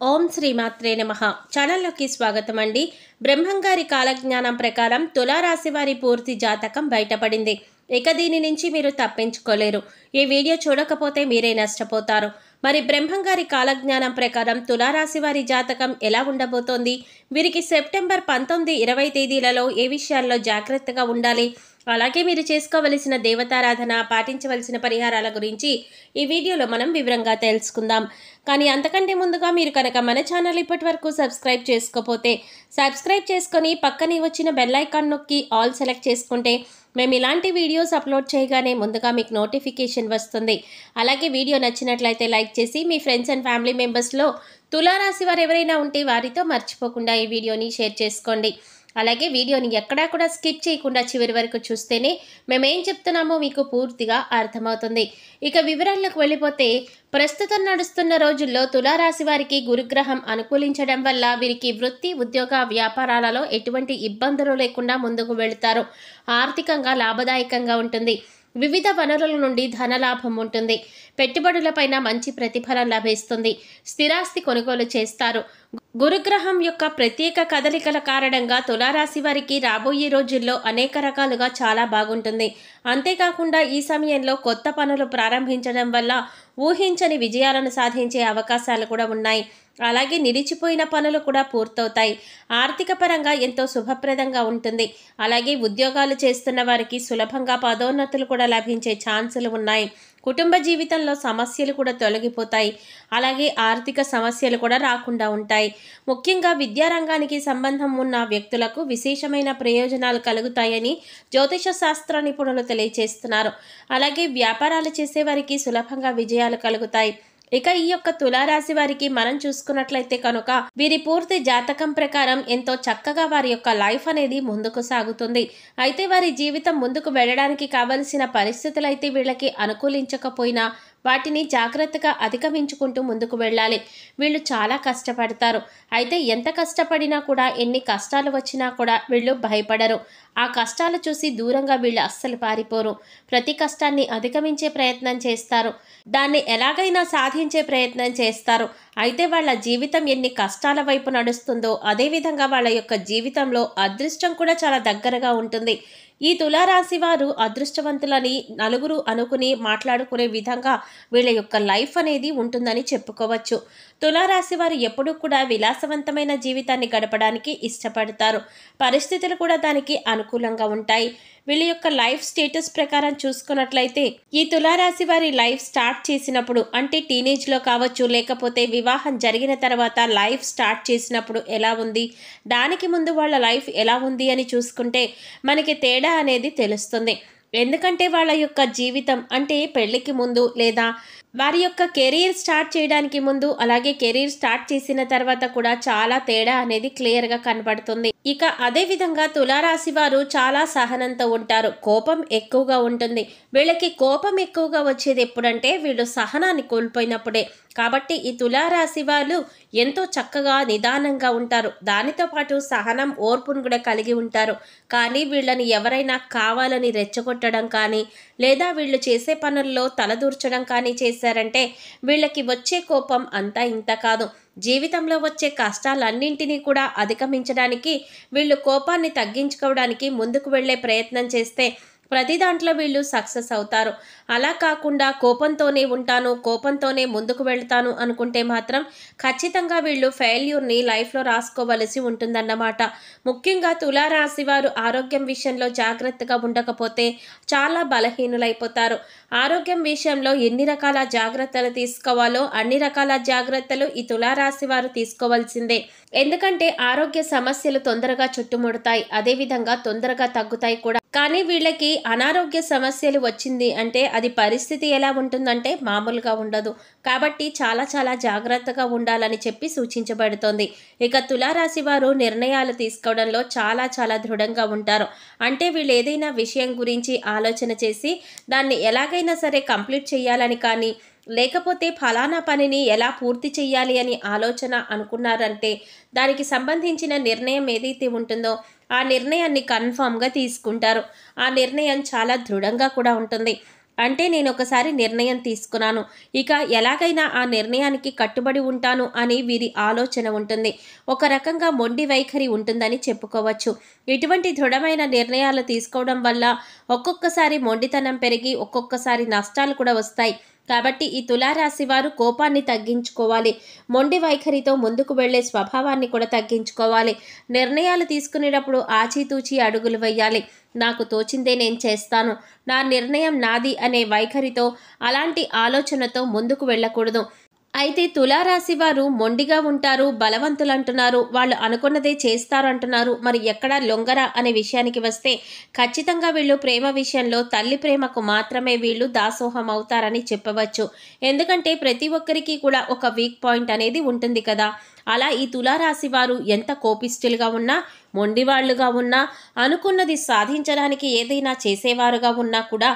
ఓం శ్రీమాత్రే నమః. ఛానల్లోకి స్వాగతం అండి. బ్రహ్మంగారి కాలజ్ఞానం ప్రకారం తులారాశి వారి పూర్తి జాతకం బయటపడింది. ఇక దీని నుంచి మీరు తప్పించుకోలేరు. ఈ వీడియో చూడకపోతే మీరే నష్టపోతారు. మరి బ్రహ్మంగారి కాలజ్ఞానం ప్రకారం తులారాశి వారి జాతకం ఎలా ఉండబోతోంది? వీరికి సెప్టెంబర్ 19, 20 తేదీలలో ఏ విషయాల్లో జాగ్రత్తగా ఉండాలి? అలాగే మీరు చేసుకోవలసిన దేవతారాధన, పాటించవలసిన పరిహారాల గురించి ఈ వీడియోలో మనం వివరంగా తెలుసుకుందాం. కానీ అంతకంటే ముందుగా మీరు కనుక మన ఛానల్ ఇప్పటి వరకు సబ్స్క్రైబ్ చేసుకోకపోతే సబ్స్క్రైబ్ చేసుకొని పక్కనే వచ్చిన బెల్ ఐకాన్ నొక్కి ఆల్ సెలెక్ట్ చేసుకుంటే మేము ఇలాంటి వీడియోస్ అప్లోడ్ చేయగానే ముందుగా మీకు నోటిఫికేషన్ వస్తుంది. అలాగే వీడియో నచ్చినట్లయితే లైక్ చేసి మీ ఫ్రెండ్స్ అండ్ ఫ్యామిలీ మెంబర్స్లో తులారాశి వారు ఎవరైనా ఉంటే వారితో మర్చిపోకుండా ఈ వీడియోని షేర్ చేసుకోండి. అలాగే వీడియోని ఎక్కడా కూడా స్కిప్ చేయకుండా చివరి వరకు చూస్తేనే మేమేం చెప్తున్నామో మీకు పూర్తిగా అర్థమవుతుంది. ఇక వివరాలకు వెళ్ళిపోతే, ప్రస్తుతం నడుస్తున్న రోజుల్లో తులారాశి వారికి గురుగ్రహం అనుకూలించడం వల్ల వీరికి వృత్తి, ఉద్యోగ, వ్యాపారాలలో ఎటువంటి ఇబ్బందులు లేకుండా ముందుకు వెళుతారు. ఆర్థికంగా లాభదాయకంగా ఉంటుంది. వివిధ వనరుల నుండి ధనలాభం ఉంటుంది. పెట్టుబడులపైన మంచి ప్రతిఫలం లభిస్తుంది. స్థిరాస్తి కొనుగోలు చేస్తారు. గురుగ్రహం యొక్క ప్రత్యేక కదలికల కారణంగా తులారాశి వారికి రాబోయే రోజుల్లో అనేక రకాలుగా చాలా బాగుంటుంది. అంతేకాకుండా ఈ సమయంలో కొత్త పనులు ప్రారంభించడం వల్ల ఊహించని విజయాలను సాధించే అవకాశాలు కూడా ఉన్నాయి. అలాగే నిలిచిపోయిన పనులు కూడా పూర్తవుతాయి. ఆర్థిక పరంగా ఎంతో శుభప్రదంగా ఉంటుంది. అలాగే ఉద్యోగాలు చేస్తున్న వారికి సులభంగా పదోన్నతులు కూడా లభించే ఛాన్సులు ఉన్నాయి. కుటుంబ జీవితంలో సమస్యలు కూడా తొలగిపోతాయి. అలాగే ఆర్థిక సమస్యలు కూడా రాకుండా ఉంటాయి. ముఖ్యంగా విద్యారంగానికి సంబంధం ఉన్న వ్యక్తులకు విశేషమైన ప్రయోజనాలు కలుగుతాయని జ్యోతిష శాస్త్ర నిపుణులు తెలియజేస్తున్నారు. అలాగే వ్యాపారాలు చేసేవారికి సులభంగా విజయాలు కలుగుతాయి. ఇక ఈ యొక్క తులారాశి వారికి మనం చూసుకున్నట్లయితే కనుక వీరి పూర్తి జాతకం ప్రకారం ఎంతో చక్కగా వారి యొక్క లైఫ్ అనేది ముందుకు సాగుతుంది. అయితే వారి జీవితం ముందుకు వెళ్ళడానికి కావలసిన పరిస్థితులు అయితే వీళ్ళకి అనుకూలించకపోయినా వాటిని జాగ్రత్తగా అధిగమించుకుంటూ ముందుకు వెళ్ళాలి. వీళ్ళు చాలా కష్టపడతారు. అయితే ఎంత కష్టపడినా కూడా, ఎన్ని కష్టాలు వచ్చినా కూడా వీళ్ళు భయపడరు. ఆ కష్టాలు చూసి దూరంగా వీళ్ళు అస్సలు పారిపోరు. ప్రతి కష్టాన్ని అధిగమించే ప్రయత్నం చేస్తారు. దాన్ని ఎలాగైనా సాధించే ప్రయత్నం చేస్తారు. అయితే వాళ్ళ జీవితం ఎన్ని కష్టాల వైపు నడుస్తుందో అదేవిధంగా వాళ్ళ యొక్క జీవితంలో అదృష్టం కూడా చాలా దగ్గరగా ఉంటుంది. ఈ తులారాశి వారు అదృష్టవంతులని నలుగురు అనుకుని మాట్లాడుకునే విధంగా వీళ్ళ యొక్క లైఫ్ అనేది ఉంటుందని చెప్పుకోవచ్చు. తులారాశి వారు ఎప్పుడూ కూడా విలాసవంతమైన జీవితాన్ని గడపడానికి ఇష్టపడతారు. పరిస్థితులు కూడా దానికి అనుకూలంగా ఉంటాయి. వీళ్ళ యొక్క లైఫ్ స్టేటస్ ప్రకారం చూసుకున్నట్లయితే, ఈ తులారాశి వారి లైఫ్ స్టార్ట్ చేసినప్పుడు అంటే టీనేజ్లో కావచ్చు, లేకపోతే వివాహం జరిగిన తర్వాత లైఫ్ స్టార్ట్ చేసినప్పుడు ఎలా ఉంది, దానికి ముందు వాళ్ళ లైఫ్ ఎలా ఉంది అని చూసుకుంటే మనకి తేడా అనేది తెలుస్తుంది. ఎందుకంటే వాళ్ళ యొక్క జీవితం అంటే పెళ్లికి ముందు లేదా వారి యొక్క కెరీర్ స్టార్ట్ చేయడానికి ముందు, అలాగే కెరీర్ స్టార్ట్ చేసిన తర్వాత కూడా చాలా తేడా అనేది క్లియర్గా కనబడుతుంది. ఇక అదే విధంగా తులారాశి వారు చాలా సహనంతో ఉంటారు. కోపం ఎక్కువగా ఉంటుంది. వీళ్ళకి కోపం ఎక్కువగా వచ్చేది ఎప్పుడంటే వీళ్ళు సహనాన్ని కోల్పోయినప్పుడే. కాబట్టి ఈ తులారాశి వాళ్ళు ఎంతో చక్కగా నిదానంగా ఉంటారు. దానితో పాటు సహనం, ఓర్పును కూడా కలిగి ఉంటారు. కానీ వీళ్ళని ఎవరైనా కావాలని రెచ్చగొట్టడం కానీ, లేదా వీళ్ళు చేసే పనుల్లో తలదూర్చడం కానీ చేశారంటే వీళ్ళకి వచ్చే కోపం అంతా ఇంత కాదు. జీవితంలో వచ్చే కష్టాలన్నింటినీ కూడా అధిగమించడానికి, వీళ్ళు కోపాన్ని తగ్గించుకోవడానికి ముందుకు వెళ్ళే ప్రయత్నం చేస్తే ప్రతి దాంట్లో వీళ్ళు సక్సెస్ అవుతారు. అలా కాకుండా కోపంతోనే ఉంటాను, కోపంతోనే ముందుకు వెళ్తాను అనుకుంటే మాత్రం ఖచ్చితంగా వీళ్ళు ఫెయిల్యూర్ని లైఫ్లో రాసుకోవలసి ఉంటుందన్నమాట. ముఖ్యంగా తులారాశి వారు ఆరోగ్యం విషయంలో జాగ్రత్తగా ఉండకపోతే చాలా బలహీనులైపోతారు. ఆరోగ్యం విషయంలో ఎన్ని రకాల జాగ్రత్తలు తీసుకోవాలో అన్ని రకాల జాగ్రత్తలు ఈ తులారాశి వారు తీసుకోవాల్సిందే. ఎందుకంటే ఆరోగ్య సమస్యలు తొందరగా చుట్టుముడతాయి, అదేవిధంగా తొందరగా తగ్గుతాయి కూడా. కానీ వీళ్ళకి అనారోగ్య సమస్యలు వచ్చింది అంటే అది పరిస్థితి ఎలా ఉంటుందంటే మామూలుగా ఉండదు. కాబట్టి చాలా చాలా జాగ్రత్తగా ఉండాలని చెప్పి సూచించబడుతోంది. ఇక తులారాశి వారు నిర్ణయాలు తీసుకోవడంలో చాలా చాలా దృఢంగా ఉంటారు. అంటే వీళ్ళు ఏదైనా విషయం గురించి ఆలోచన చేసి దాన్ని ఎలాగైనా సరే కంప్లీట్ చేయాలని కానీ, లేకపోతే ఫలానా పనిని ఎలా పూర్తి చేయాలి అని ఆలోచన అనుకున్నారంటే దానికి సంబంధించిన నిర్ణయం ఏదైతే ఉంటుందో ఆ నిర్ణయాన్ని కన్ఫామ్గా తీసుకుంటారు. ఆ నిర్ణయం చాలా దృఢంగా కూడా ఉంటుంది. అంటే నేను ఒకసారి నిర్ణయం తీసుకున్నాను, ఇక ఎలాగైనా ఆ నిర్ణయానికి కట్టుబడి ఉంటాను అని వీరి ఆలోచన ఉంటుంది. ఒక రకంగా మొండి వైఖరి ఉంటుందని చెప్పుకోవచ్చు. ఇటువంటి దృఢమైన నిర్ణయాలు తీసుకోవడం వల్ల ఒక్కొక్కసారి మొండితనం పెరిగి ఒక్కొక్కసారి నష్టాలు కూడా వస్తాయి. కాబట్టి ఈ తులారాశి వారు కోపాన్ని తగ్గించుకోవాలి. మొండి వైఖరితో ముందుకు వెళ్లే స్వభావాన్ని కూడా తగ్గించుకోవాలి. నిర్ణయాలు తీసుకునేటప్పుడు ఆచితూచి అడుగులు వేయాలి. నాకు తోచిందే నేను చేస్తాను, నా నిర్ణయం నాది అనే వైఖరితో, అలాంటి ఆలోచనతో ముందుకు వెళ్ళకూడదు. అయితే తులారాశి వారు మొండిగా ఉంటారు, బలవంతులు అంటున్నారు, వాళ్ళు అనుకున్నదే చేస్తారు అంటున్నారు. మరి ఎక్కడా లొంగరా అనే విషయానికి వస్తే ఖచ్చితంగా వీళ్ళు ప్రేమ విషయంలో తల్లి ప్రేమకు మాత్రమే వీళ్ళు దాసోహం అవుతారని చెప్పవచ్చు. ఎందుకంటే ప్రతి ఒక్కరికి కూడా ఒక వీక్ పాయింట్ అనేది ఉంటుంది కదా. అలా ఈ తులారాశి వారు ఎంత కోపిష్ఠులుగా ఉన్నా, మొండివాళ్లుగా ఉన్నా, అనుకున్నది సాధించడానికి ఏదైనా చేసేవారుగా ఉన్నా కూడా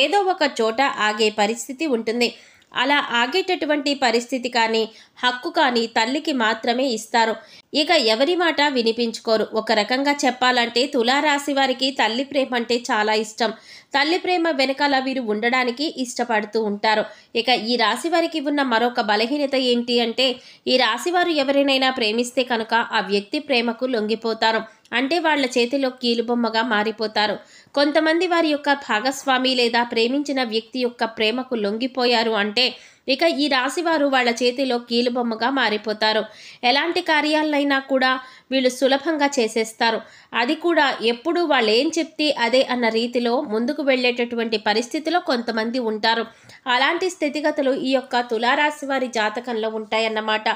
ఏదో ఒక చోట ఆగే పరిస్థితి ఉంటుంది. అలా ఆగేటటువంటి పరిస్థితి కానీ, హక్కు కానీ తల్లికి మాత్రమే ఇస్తారు. ఇక ఎవరి మాట వినిపించుకోరు. ఒక రకంగా చెప్పాలంటే తులారాశి వారికి తల్లి ప్రేమ అంటే చాలా ఇష్టం. తల్లి ప్రేమ వెనకాల వీరు ఉండడానికి ఇష్టపడుతూ ఉంటారు. ఇక ఈ రాశి వారికి ఉన్న మరొక బలహీనత ఏంటి అంటే, ఈ రాశి వారు ఎవరినైనా ప్రేమిస్తే కనుక ఆ వ్యక్తి ప్రేమకు లొంగిపోతారు. అంటే వాళ్ళ చేతిలో కీలుబొమ్మగా మారిపోతారు. కొంతమంది వారి యొక్క భాగస్వామి లేదా ప్రేమించిన వ్యక్తి యొక్క ప్రేమకు లొంగిపోయారు అంటే ఇక ఈ రాశివారు వాళ్ళ చేతిలో కీలుబొమ్మగా మారిపోతారు. ఎలాంటి కార్యాలైనా కూడా వీళ్ళు సులభంగా చేసేస్తారు. అది కూడా ఎప్పుడు వాళ్ళు ఏం చెప్తే అదే అన్న రీతిలో ముందుకు వెళ్ళేటటువంటి పరిస్థితిలో కొంతమంది ఉంటారు. అలాంటి స్థితిగతులు ఈ యొక్క తులారాశి వారి జాతకంలో ఉంటాయన్నమాట.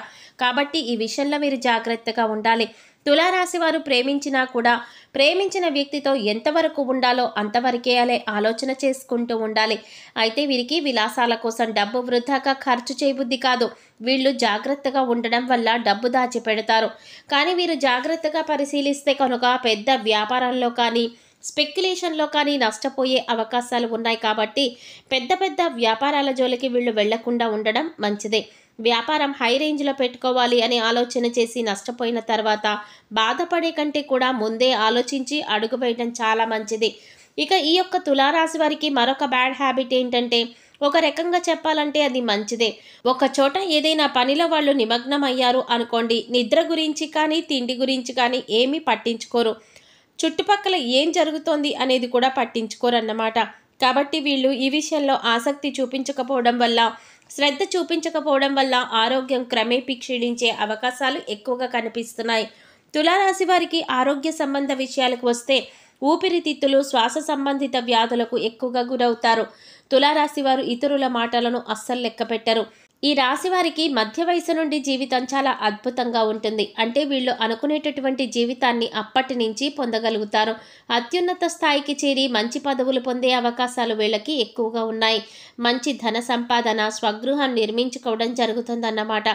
కాబట్టి ఈ విషయంలో మీరు జాగ్రత్తగా ఉండాలి. తులారాశి వారు ప్రేమించినా కూడా ప్రేమించిన వ్యక్తితో ఎంతవరకు ఉండాలో అంతవరకే అనే ఆలోచన చేసుకుంటూ ఉండాలి. అయితే వీరికి విలాసాల కోసం డబ్బు వృధాగా ఖర్చు చేయబుద్ధి కాదు. వీళ్ళు జాగ్రత్తగా ఉండడం వల్ల డబ్బు దాచిపెడతారు. కానీ వీరు జాగ్రత్తగా పరిశీలిస్తే కనుక పెద్ద వ్యాపారంలో కానీ, స్పెక్యులేషన్లో కానీ నష్టపోయే అవకాశాలు ఉన్నాయి. కాబట్టి పెద్ద పెద్ద వ్యాపారాల జోలికి వీళ్ళు వెళ్లకుండా ఉండడం మంచిదే. వ్యాపారం హై రేంజ్లో పెట్టుకోవాలి అని ఆలోచన చేసి నష్టపోయిన తర్వాత బాధపడే కంటే కూడా ముందే ఆలోచించి అడుగు వేయడం చాలా మంచిది. ఇక ఈ యొక్క తులారాశి వారికి మరొక బ్యాడ్ హ్యాబిట్ ఏంటంటే, ఒక రకంగా చెప్పాలంటే అది మంచిదే. ఒక చోట ఏదైనా పనిలో వాళ్ళు నిమగ్నం అయ్యారు అనుకోండి, నిద్ర గురించి కానీ తిండి గురించి కానీ ఏమీ పట్టించుకోరు. చుట్టుపక్కల ఏం జరుగుతోంది అనేది కూడా పట్టించుకోరన్నమాట. కాబట్టి వీళ్ళు ఈ విషయంలో ఆసక్తి చూపించకపోవడం వల్ల, శ్రద్ధ చూపించకపోవడం వల్ల ఆరోగ్యం క్రమేపీ క్షీణించే అవకాశాలు ఎక్కువగా కనిపిస్తున్నాయి. తులారాశి వారికి ఆరోగ్య సంబంధ విషయాలకు వస్తే ఊపిరితిత్తులు, శ్వాస సంబంధిత వ్యాధులకు ఎక్కువగా గురవుతారు. తులారాశి వారు ఇతరుల మాటలను అస్సలు లెక్కపెట్టరు. ఈ రాశి వారికి మధ్య వయసు నుండి జీవితం చాలా అద్భుతంగా ఉంటుంది. అంటే వీళ్ళు అనుకునేటటువంటి జీవితాన్ని అప్పటి నుంచి పొందగలుగుతారు. అత్యున్నత స్థాయికి చేరి మంచి పదవులు పొందే అవకాశాలు వీళ్ళకి ఎక్కువగా ఉన్నాయి. మంచి ధన సంపాదన, స్వగృహం నిర్మించుకోవడం జరుగుతుందన్నమాట.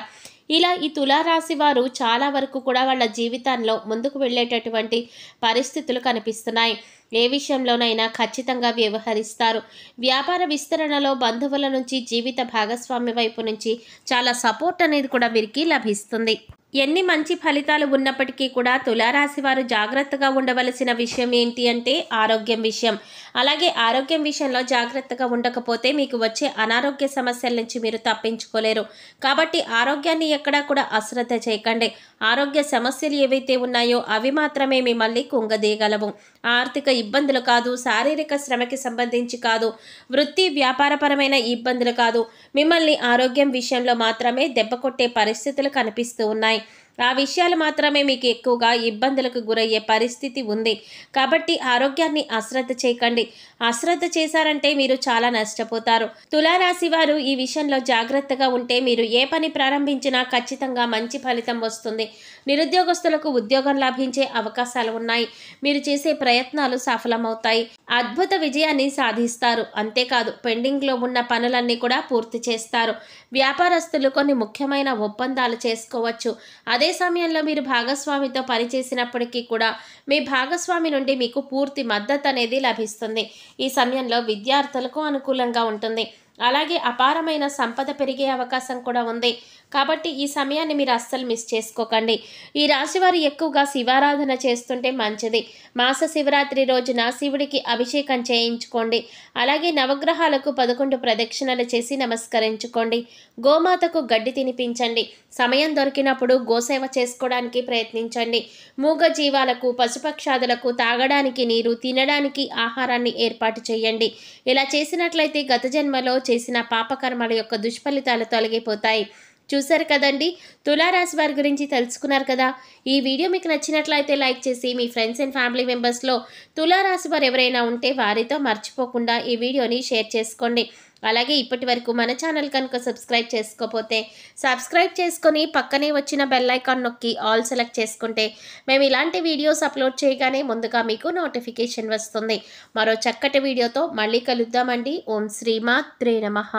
ఇలా ఈ తులారాశి వారు చాలా వరకు కూడా వాళ్ళ జీవితంలో ముందుకు వెళ్ళేటటువంటి పరిస్థితులు కనిపిస్తున్నాయి. ఏ విషయంలోనైనా ఖచ్చితంగా వ్యవహరిస్తారు. వ్యాపార విస్తరణలో బంధువుల నుంచి, జీవిత భాగస్వామి వైపు నుంచి చాలా సపోర్ట్ అనేది కూడా వీరికి లభిస్తుంది. ఎన్ని మంచి ఫలితాలు ఉన్నప్పటికీ కూడా తులారాశి వారు జాగ్రత్తగా ఉండవలసిన విషయం ఏంటి అంటే ఆరోగ్యం విషయం. అలాగే ఆరోగ్యం విషయంలో జాగ్రత్తగా ఉండకపోతే మీకు వచ్చే అనారోగ్య సమస్యల నుంచి మీరు తప్పించుకోలేరు. కాబట్టి ఆరోగ్యాన్ని ఎక్కడా కూడా అశ్రద్ధ చేయకండి. ఆరోగ్య సమస్యలు ఏవైతే ఉన్నాయో అవి మాత్రమే మిమ్మల్ని కుంగదీయగలవు. ఆర్థిక ఇబ్బందులు కాదు, శారీరక శ్రమకి సంబంధించి కాదు, వృత్తి వ్యాపారపరమైన ఇబ్బందులు కాదు, మిమ్మల్ని ఆరోగ్యం విషయంలో మాత్రమే దెబ్బ కొట్టే పరిస్థితులు కనిపిస్తూ ఉన్నాయి. ఆ విషయాలు మాత్రమే మీకు ఎక్కువగా ఇబ్బందులకు గురయ్యే పరిస్థితి ఉంది. కాబట్టి ఆరోగ్యాన్ని అశ్రద్ధ చేయకండి. అశ్రద్ధ చేశారంటే మీరు చాలా నష్టపోతారు. తులారాశి వారు ఈ విషయంలో జాగ్రత్తగా ఉంటే మీరు ఏ పని ప్రారంభించినా ఖచ్చితంగా మంచి ఫలితం వస్తుంది. నిరుద్యోగస్తులకు ఉద్యోగం లభించే అవకాశాలు ఉన్నాయి. మీరు చేసే ప్రయత్నాలు సఫలమవుతాయి. అద్భుత విజయాన్ని సాధిస్తారు. అంతేకాదు పెండింగ్లో ఉన్న పనులన్నీ కూడా పూర్తి చేస్తారు. వ్యాపారస్తులు కొన్ని ముఖ్యమైన ఒప్పందాలు చేసుకోవచ్చు. అదే సమయంలో మీరు భాగస్వామితో పనిచేసినప్పటికీ కూడా మీ భాగస్వామి నుండి మీకు పూర్తి మద్దతు అనేది లభిస్తుంది. ఈ సమయంలో విద్యార్థులకు అనుకూలంగా ఉంటుంది. అలాగే అపారమైన సంపద పెరిగే అవకాశం కూడా ఉంది. కాబట్టి ఈ సమయాన్ని మీరు అస్సలు మిస్ చేసుకోకండి. ఈ రాశి వారు ఎక్కువగా శివారాధన చేస్తుంటే మంచిది. మాస శివరాత్రి రోజున శివుడికి అభిషేకం చేయించుకోండి. అలాగే నవగ్రహాలకు 11 ప్రదక్షిణలు చేసి నమస్కరించుకోండి. గోమాతకు గడ్డి తినిపించండి. సమయం దొరికినప్పుడు గోసేవ చేసుకోవడానికి ప్రయత్నించండి. మూగ జీవాలకు, పశుపక్షాదులకు తాగడానికి నీరు, తినడానికి ఆహారాన్ని ఏర్పాటు చేయండి. ఇలా చేసినట్లయితే గత జన్మలో చేసిన పాపకర్మల యొక్క దుష్ఫలితాలు తొలగిపోతాయి. చూశారు కదండి, తులారాశి వారి గురించి తెలుసుకున్నారు కదా. ఈ వీడియో మీకు నచ్చినట్లయితే లైక్ చేసి మీ ఫ్రెండ్స్ అండ్ ఫ్యామిలీ మెంబర్స్లో తులారాశి వారు ఎవరైనా ఉంటే వారితో మర్చిపోకుండా ఈ వీడియోని షేర్ చేసుకోండి. అలాగే ఇప్పటి వరకు మన ఛానల్ కనుక సబ్స్క్రైబ్ చేసుకోకపోతే సబ్స్క్రైబ్ చేసుకొని పక్కనే వచ్చిన బెల్ ఐకాన్ నొక్కి ఆల్ సెలెక్ట్ చేసుకుంటే మేము ఇలాంటి వీడియోస్ అప్లోడ్ చేయగానే ముందుగా మీకు నోటిఫికేషన్ వస్తుంది. మరో చక్కటి వీడియోతో మళ్ళీ కలుద్దామండి. ఓం శ్రీమాత్రే నమః.